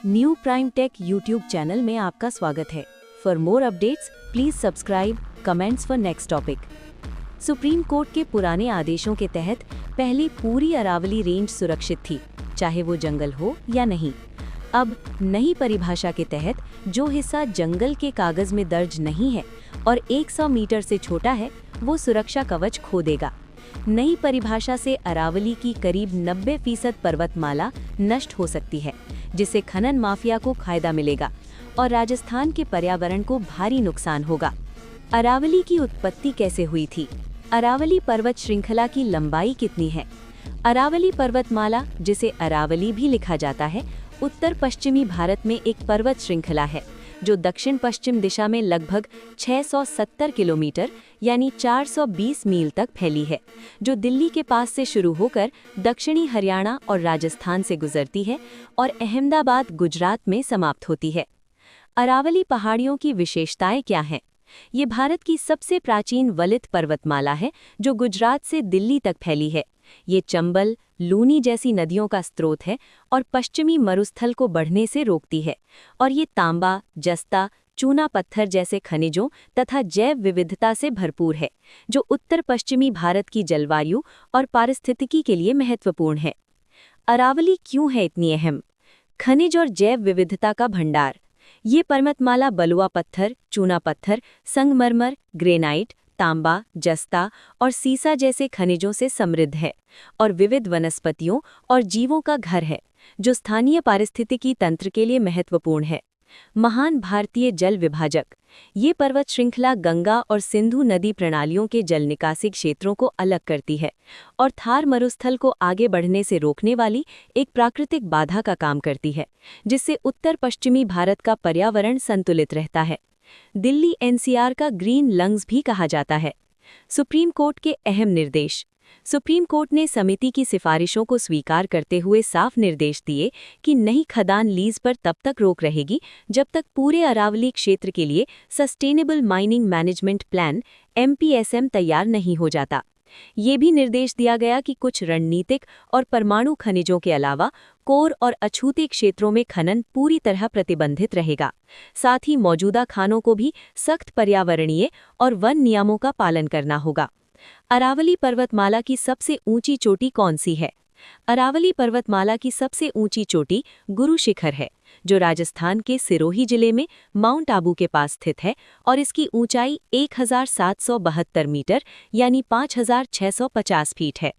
New prime take YouTube channel में आपका स्वागत है। For more updates please subscribe, comments for next topic. Supreme court के पुराने आदेशों के तहत पहले पूरी अरावली रेंज सुरक्षित थी, चाहे वो जंगल हो या नहीं। अब नई परिभाषा के तहत जो हिस्सा जंगल के कागज में दर्ज नहीं है और 100 मीटर से छोटा है, वो सुरक्षा कवच खो देगा। नई परिभाषा से अरावली की करीब 90% पर्वतमाला नष्ट हो सकती है, जिससे खनन माफिया को फायदा मिलेगा और राजस्थान के पर्यावरण को भारी नुकसान होगा। अरावली की उत्पत्ति कैसे हुई थी? अरावली पर्वत श्रृंखला की लंबाई कितनी है? अरावली पर्वतमाला, जिसे अरावली भी लिखा जाता है, उत्तर पश्चिमी भारत में एक पर्वत श्रृंखला है जो दक्षिण पश्चिम दिशा में लगभग 670 किलोमीटर यानी 420 मील तक फैली है, जो दिल्ली के पास से शुरू होकर दक्षिणी हरियाणा और राजस्थान से गुजरती है और अहमदाबाद, गुजरात में समाप्त होती है। अरावली पहाड़ियों की विशेषताएं क्या हैं? ये भारत की सबसे प्राचीन वलित पर्वतमाला है जो गुजरात से दिल्ली तक फैली है। ये चंबल, लूनी जैसी नदियों का स्रोत है और पश्चिमी मरुस्थल को बढ़ने से रोकती है, और ये तांबा, जस्ता, चूना पत्थर जैसे खनिजों तथा जैव विविधता से भरपूर है, जो उत्तर पश्चिमी भारत की जलवायु और पारिस्थितिकी के लिए महत्वपूर्ण है। अरावली क्यों है इतनी अहम? खनिज और जैव विविधता का भंडार। ये पर्वतमाला बलुआ पत्थर, चूना पत्थर, संगमरमर, ग्रेनाइट, तांबा, जस्ता और सीसा जैसे खनिजों से समृद्ध है और विविध वनस्पतियों और जीवों का घर है, जो स्थानीय पारिस्थितिकी तंत्र के लिए महत्वपूर्ण है। महान भारतीय जल विभाजक। ये पर्वत श्रृंखला गंगा और सिंधु नदी प्रणालियों के जल निकासी क्षेत्रों को अलग करती है और थार मरुस्थल को आगे बढ़ने से रोकने वाली एक प्राकृतिक बाधा का काम करती है, जिससे उत्तर पश्चिमी भारत का पर्यावरण संतुलित रहता है। दिल्ली एनसीआर का ग्रीन लंग्स भी कहा जाता है। सुप्रीम कोर्ट के अहम निर्देश। सुप्रीम कोर्ट ने समिति की सिफारिशों को स्वीकार करते हुए साफ निर्देश दिए कि नई खदान लीज पर तब तक रोक रहेगी जब तक पूरे अरावली क्षेत्र के लिए sustainable mining management plan (MPSM) तैयार नहीं हो जाता। ये भी निर्देश दिया गया कि कुछ रणनीतिक और परमाणु खनिजों के अलावा कोर और अछूते क्षेत्रों में खनन पूरी तरह प्रतिबंधित रहेगा। साथ ही मौजूदा खानों को भी सख्त पर्यावरणीय और वन नियमों का पालन करना होगा। अरावली पर्वतमाला की सबसे ऊंची चोटी कौन सी है? अरावली पर्वतमाला की सबसे ऊंची चोटी गुरु शिखर है, जो राजस्थान के सिरोही जिले में माउंट आबू के पास स्थित है और इसकी ऊंचाई 1772 मीटर यानी 5650 फीट है।